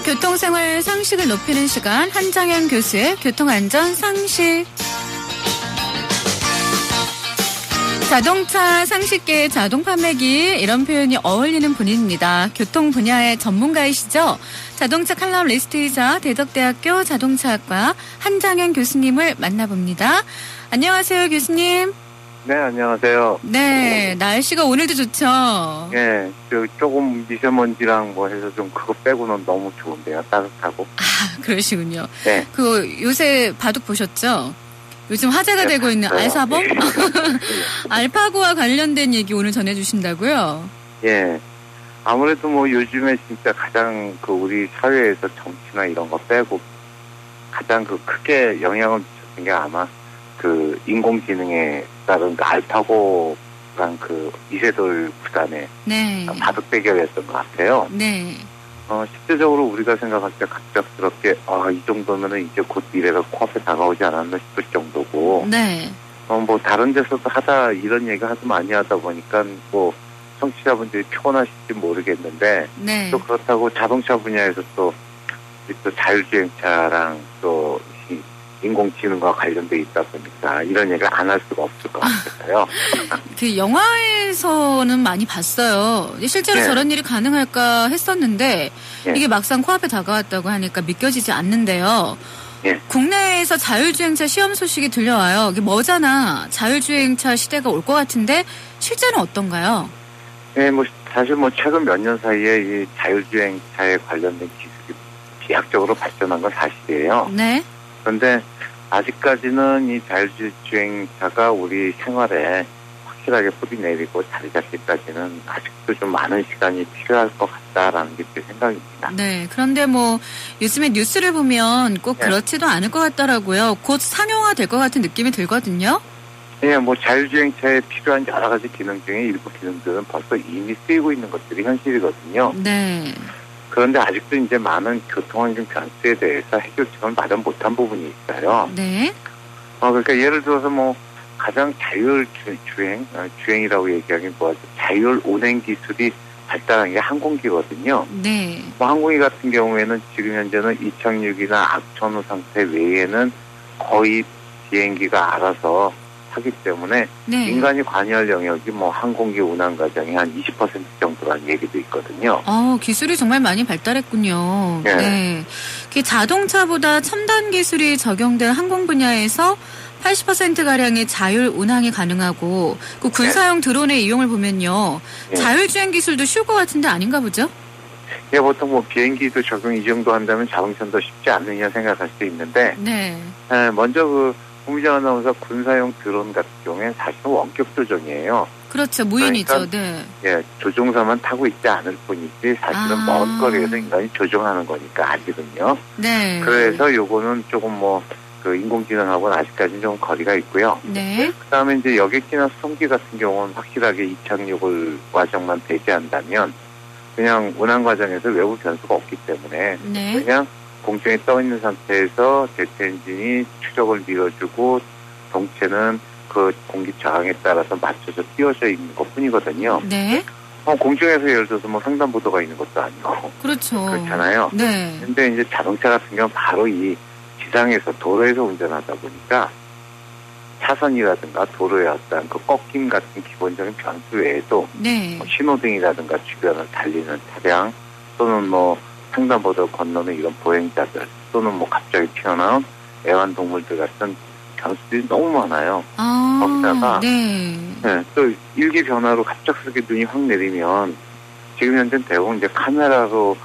교통생활 상식을 높이는 시간 한장현 교수의 교통안전 상식. 자동차 상식계의 자동 판매기 이런 표현이 어울리는 분입니다. 교통 분야의 전문가이시죠. 자동차 칼럼니스트이자 대덕대학교 자동차학과 한장현 교수님을 만나봅니다. 안녕하세요, 교수님. 네, 안녕하세요. 네, 날씨가 오늘도 좋죠. 네, 조금 미세먼지랑 뭐 해서 좀 그거 빼고는 너무 좋은데요. 따뜻하고. 아, 그러시군요. 네. 요새 바둑 보셨죠? 요즘 화제가 네, 되고 있는 봤어요. 알사범? 네. 알파고와 관련된 얘기 오늘 전해주신다고요? 예. 아무래도 뭐 요즘에 진짜 가장 우리 사회에서 정치나 이런 거 빼고 가장 크게 영향을 미쳤던 게 아마 인공지능에 따른 알파고랑 이세돌 구단의 네. 바둑 대결이었던 것 같아요. 네. 실제적으로 우리가 생각할 때 갑작스럽게 이 정도면은 이제 곧 미래가 코앞에 다가오지 않았나 싶을 정도고. 네. 뭐 다른 데서도 이런 얘기 하도 많이 하다 보니까 뭐 청취자분들이 피곤하실지 모르겠는데. 네. 또 그렇다고 자동차 분야에서 또 자율주행차랑 또 인공지능과 관련돼 있다 보니까 이런 얘기를 안 할 수가 없을 것 같아요. 영화에서는 많이 봤어요. 실제로 네. 저런 일이 가능할까 했었는데 네. 이게 막상 코앞에 다가왔다고 하니까 믿겨지지 않는데요. 네. 국내에서 자율주행차 시험 소식이 들려와요. 이게 머지않아 자율주행차 시대가 올 것 같은데 실제는 어떤가요? 네, 사실 최근 몇 년 사이에 이 자율주행차에 관련된 기술이 비약적으로 발전한 건 사실이에요. 네. 그런데 아직까지는 이 자율주행차가 우리 생활에 확실하게 뿌리 내리고 자리 잡기까지는 아직도 좀 많은 시간이 필요할 것 같다라는 게 제 생각입니다. 네. 그런데 요즘에 뉴스를 보면 꼭 네. 그렇지도 않을 것 같더라고요. 곧 상용화 될 것 같은 느낌이 들거든요. 네, 자율주행차에 필요한 여러 가지 기능 중에 일부 기능들은 벌써 이미 쓰이고 있는 것들이 현실이거든요. 네. 그런데 아직도 이제 많은 교통환경 변수에 대해서 해결책을 마련 못한 부분이 있어요. 네. 그러니까 예를 들어서 가장 주행이라고 얘기하긴 뭐하죠. 자율 운행 기술이 발달한 게 항공기거든요. 네. 항공기 같은 경우에는 지금 현재는 이착륙이나 악천후 상태 외에는 거의 비행기가 알아서 하기 때문에 네. 인간이 관여할 영역이 항공기 운항 과정이 한 20% 정도라는 얘기도 있거든요. 기술이 정말 많이 발달했군요. 네. 네. 자동차보다 첨단 기술이 적용된 항공 분야에서 80%가량의 자율 운항이 가능하고 군사용 드론의 이용을 보면요. 네. 자율주행 기술도 쉬울 것 같은데 아닌가 보죠? 예, 보통 비행기도 적용 이 정도 한다면 자동차는 더 쉽지 않느냐 생각할 수 있는데 네. 먼저 홍미정 아나운서 군사용 드론 같은 경우에 사실은 원격 조종이에요. 그렇죠. 무인이죠. 그러니까, 네. 예, 조종사만 타고 있지 않을 뿐이지 사실은 먼 거리에서 인간이 조종하는 거니까 아직은요. 네. 그래서 요거는 조금 인공지능하고는 아직까지는 좀 거리가 있고요. 네. 그다음에 이제 여객기나 수송기 같은 경우는 확실하게 이착륙을 과정만 배제한다면 그냥 운항 과정에서 외부 변수가 없기 때문에 네. 그냥 공중에 떠 있는 상태에서 제트 엔진이 추력을 밀어주고 동체는 공기 저항에 따라서 맞춰서 띄워져 있는 것뿐이거든요. 네. 공중에서 예를 들어서 횡단보도가 있는 것도 아니고 그렇죠. 그렇잖아요. 네. 근데 이제 자동차 같은 경우는 바로 이 지상에서 도로에서 운전하다 보니까 차선이라든가 도로의 어떤 꺾임 같은 기본적인 변수 외에도 네. 신호등이라든가 주변을 달리는 차량 또는 횡단보도를 건너는 이런 보행자들 또는 갑자기 튀어나온 애완동물들 같은 변수들이 너무 많아요. 거기다가 네. 또 일기 변화로 갑작스럽게 눈이 확 내리면 지금 현재는 대부분 이제 카메라로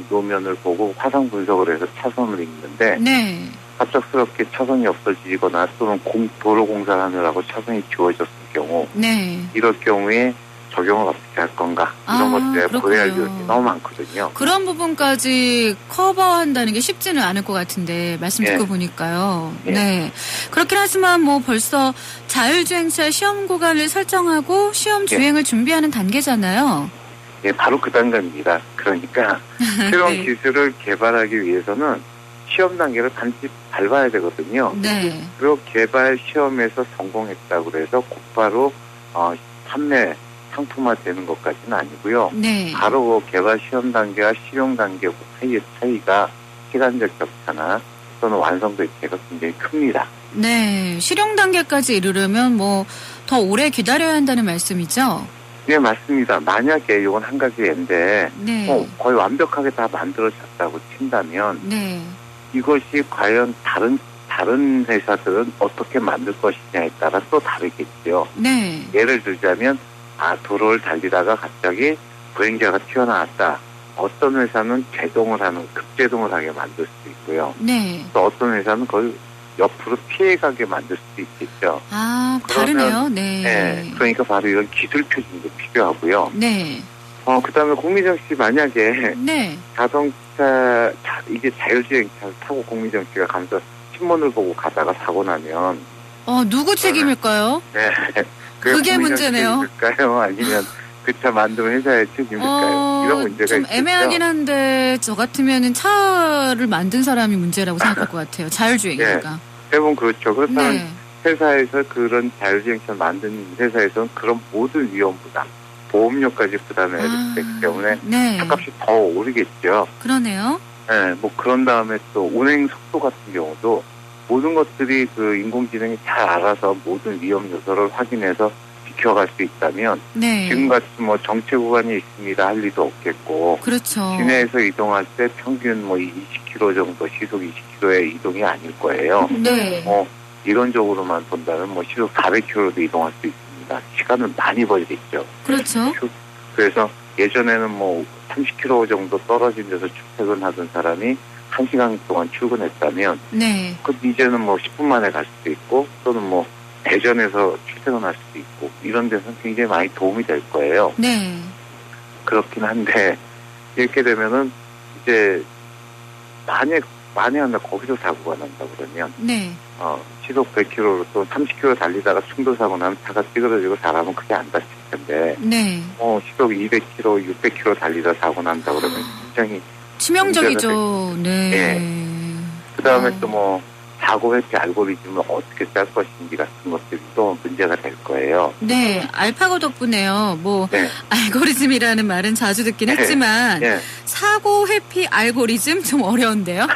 노면을 보고 화상 분석을 해서 차선을 읽는데 네. 갑작스럽게 차선이 없어지거나 또는 도로 공사를 하느라고 차선이 지워졌을 경우 네. 이럴 경우에 적용을 어떻게 할 건가 이런 것들에 고려할 요인이 너무 많거든요. 그런 부분까지 커버한다는 게 쉽지는 않을 것 같은데 말씀 듣고 보니까요. 네. 네. 그렇긴 하지만 벌써 자율주행차 시험 구간을 설정하고 시험 주행을 준비하는 단계잖아요. 예, 바로 그 단계입니다. 그러니까 새로운 네. 기술을 개발하기 위해서는 시험 단계를 반드시 밟아야 되거든요. 네. 그리고 개발 시험에서 성공했다고 해서 곧바로 판매 상품화되는 것까지는 아니고요. 네. 바로 그 개발 시험 단계와 실용 단계 사이의 차이가 시간적 격차나 또는 완성도의 차이가 굉장히 큽니다. 네. 실용 단계까지 이르려면 뭐 더 오래 기다려야 한다는 말씀이죠? 네, 맞습니다. 만약에 이건 한 가지 예인데 네. 거의 완벽하게 다 만들어졌다고 친다면 네. 이것이 과연 다른 회사들은 어떻게 만들 것이냐에 따라 또 다르겠죠. 네. 예를 들자면 도로를 달리다가 갑자기 보행자가 튀어나왔다. 어떤 회사는 제동을 하는 급제동을 하게 만들 수도 있고요. 네. 또 어떤 회사는 그걸 옆으로 피해가게 만들 수도 있겠죠. 아, 다르네요. 네. 네, 그러니까 바로 이런 기술 표준도 필요하고요. 네. 그다음에 공미정 씨 만약에 네. 이게 자율주행차를 타고 공미정 씨가 가면서 신문을 보고 가다가 사고 나면 누구 책임일까요? 네. 그게 문제네요. 책임일까요? 아니면 그 차 만든 회사의 책임일까요? 이런 문제가 좀 있겠죠. 애매하긴 한데 저 같으면은 차를 만든 사람이 문제라고 생각할 것 같아요. 자율주행이니까. 대부분 그렇죠. 그렇다면 네. 회사에서 그런 자율주행차 만든 회사에서는 그런 모든 위험 부담, 보험료까지 부담해야 되기 때문에 네. 차값이 더 오르겠죠. 그러네요. 네, 뭐 그런 다음에 또 운행 속도 같은 경우도 모든 것들이 그 인공지능이 잘 알아서 모든 위험 요소를 확인해서 지켜갈 수 있다면 네. 지금같이 뭐 정체 구간이 있습니다 할 리도 없겠고 그렇죠. 시내에서 이동할 때 평균 뭐 20km 정도 시속 20km의 이동이 아닐 거예요. 네. 이론적으로만 본다면 뭐 시속 400km도 이동할 수 있습니다. 시간을 많이 벌겠죠. 그렇죠. 그래서 예전에는 뭐 30km 정도 떨어진 데서 출퇴근하던 사람이 1시간 동안 출근했다면 네. 이제는 뭐 10분 만에 갈 수도 있고 또는 뭐 대전에서 출퇴근할 수도 있고 이런 데서는 굉장히 많이 도움이 될 거예요. 네. 그렇긴 한데 이렇게 되면은 이제 만약에 거기서 사고가 난다 그러면 네. 시속 100km로 또 30km 달리다가 충돌사고 나면 차가 찌그러지고 사람은 크게 안 다칠 텐데 네. 시속 200km, 600km 달리다 사고 난다 그러면 굉장히 치명적이죠. 네. 그다음에 또 뭐 사고 회피 알고리즘을 어떻게 짤 것인지 같은 것들이 또 문제가 될 거예요. 네, 알파고 덕분에요. 네. 알고리즘이라는 말은 자주 듣긴 했지만 네. 사고 회피 알고리즘 좀 어려운데요.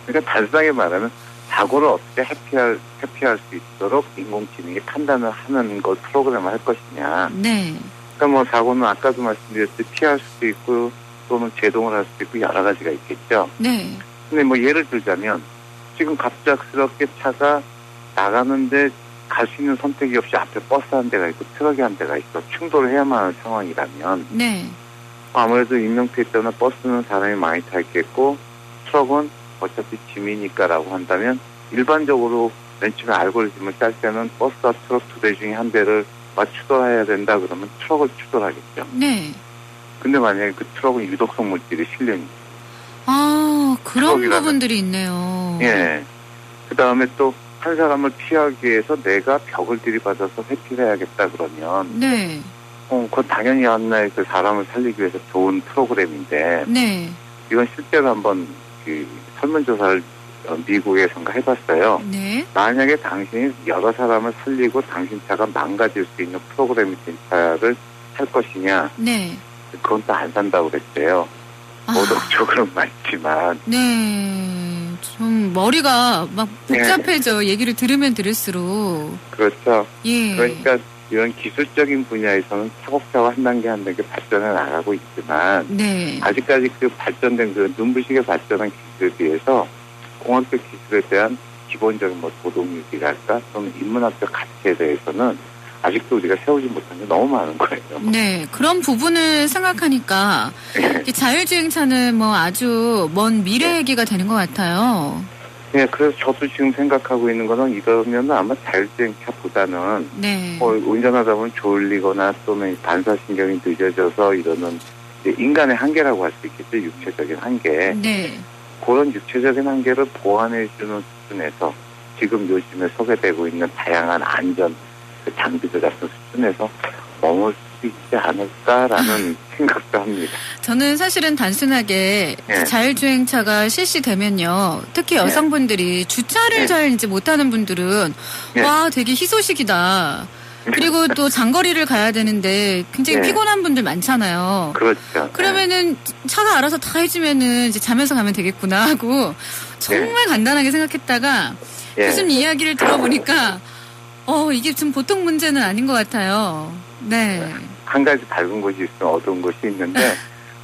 그러니까 단순하게 말하면 사고를 어떻게 회피할 수 있도록 인공지능이 판단을 하는 걸 프로그램을 할 것이냐. 네. 그러니까 뭐 사고는 아까도 말씀드렸듯이 피할 수도 있고 또는 제동을 할 수도 있고 여러 가지가 있겠죠. 네. 근데 뭐 예를 들자면 지금 갑작스럽게 차가 나가는데 갈 수 있는 선택이 없이 앞에 버스 한 대가 있고 트럭이 한 대가 있어 충돌을 해야만 하는 상황이라면 네. 아무래도 인명피해 때문에 버스는 사람이 많이 타 있겠고 트럭은 어차피 짐이니까라고 한다면 일반적으로 맨 처음에 알고리즘을 짤 때는 버스와 트럭 두 대 중에 한 대를 추돌해야 된다 그러면 트럭을 추돌하겠죠. 네. 근데 만약에 그 트럭은 유독성 물질이 실린 그런 트럭이라는- 부분들이 있네요. 예. 그 다음에 또 한 사람을 피하기 위해서 내가 벽을 들이받아서 회피를 해야겠다 그러면 네. 그건 당연히 하나의 그 사람을 살리기 위해서 좋은 프로그램인데 네. 이건 실제로 한번 그 설문조사를 미국에선가 해봤어요. 네. 만약에 당신이 여러 사람을 살리고 당신 차가 망가질 수 있는 프로그램이 된 차를 살 것이냐 네. 그건 또 안 산다고 그랬대요. 도덕적으로는 맞지만 네. 좀 머리가 막 복잡해져. 얘기를 들으면 들을수록. 그렇죠. 예. 그러니까 이런 기술적인 분야에서는 차곡차곡 한 단계 한 단계 발전해 나가고 있지만 네. 아직까지 그 발전된 그 눈부시게 발전한 기술에 비해서 공학적 기술에 대한 기본적인 뭐 도덕유지랄까 또는 인문학적 가치에 대해서는 아직도 우리가 세우지 못한 게 너무 많은 거예요. 네. 그런 부분을 생각하니까 이 자율주행차는 뭐 아주 먼 미래 얘기가 되는 것 같아요. 네, 그래서 저도 지금 생각하고 있는 거는 이러면 아마 자율주행차보다는 네. 운전하다 보면 졸리거나 또는 반사신경이 늦어져서 이러는 인간의 한계라고 할 수 있겠죠. 육체적인 한계. 네. 그런 육체적인 한계를 보완해주는 수준에서 지금 요즘에 소개되고 있는 다양한 안전 장비들 같은 수준에서 머물 수 있지 않을까라는 생각도 합니다. 저는 사실은 단순하게 네. 자율주행차가 실시되면요. 특히 여성분들이 주차를 네. 잘 이제 못하는 분들은 네. 와 되게 희소식이다. 그리고 또 장거리를 가야 되는데 굉장히 네. 피곤한 분들 많잖아요. 그렇죠. 그러면은 차가 알아서 다 해주면은 이제 자면서 가면 되겠구나 하고 정말 간단하게 생각했다가 예. 교수님 이야기를 들어보니까 이게 좀 보통 문제는 아닌 것 같아요. 네. 한 가지 밝은 곳이 있으면 어두운 곳이 있는데,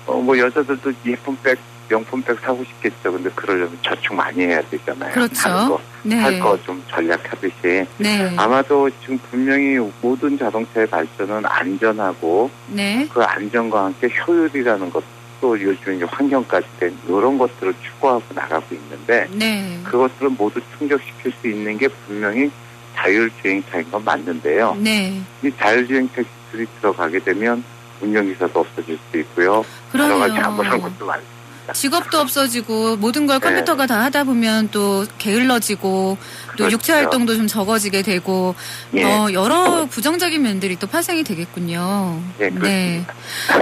뭐 여자들도 예쁜 백, 명품백 사고 싶겠죠. 근데 그러려면 저축 많이 해야 되잖아요. 그렇죠. 네. 살 거 좀 전략하듯이. 네. 아마도 지금 분명히 모든 자동차의 발전은 안전하고, 네. 그 안전과 함께 효율이라는 것도 요즘 이제 환경까지 된 이런 것들을 추구하고 나가고 있는데, 네. 그것들을 모두 충족시킬 수 있는 게 분명히 자율주행차인 건 맞는데요. 네. 이 자율주행차 기술이 들어가게 되면 운전기사도 없어질 수 있고요. 여러 가지 그러네요. 안전한 것도 많습니다. 직업도 없어지고 모든 걸 네. 컴퓨터가 다 하다 보면 또 게을러지고 또 그렇죠. 육체 활동도 좀 적어지게 되고 예. 여러 부정적인 면들이 또 파생이 되겠군요. 예, 그렇습니다.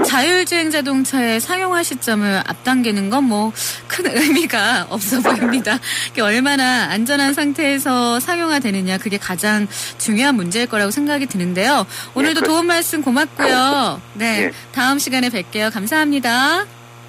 자율주행 자동차의 상용화 시점을 앞당기는 건 뭐 큰 의미가 없어 보입니다. 그게 얼마나 안전한 상태에서 상용화되느냐 그게 가장 중요한 문제일 거라고 생각이 드는데요. 오늘도 예, 도움 말씀 고맙고요. 네, 예. 다음 시간에 뵐게요. 감사합니다.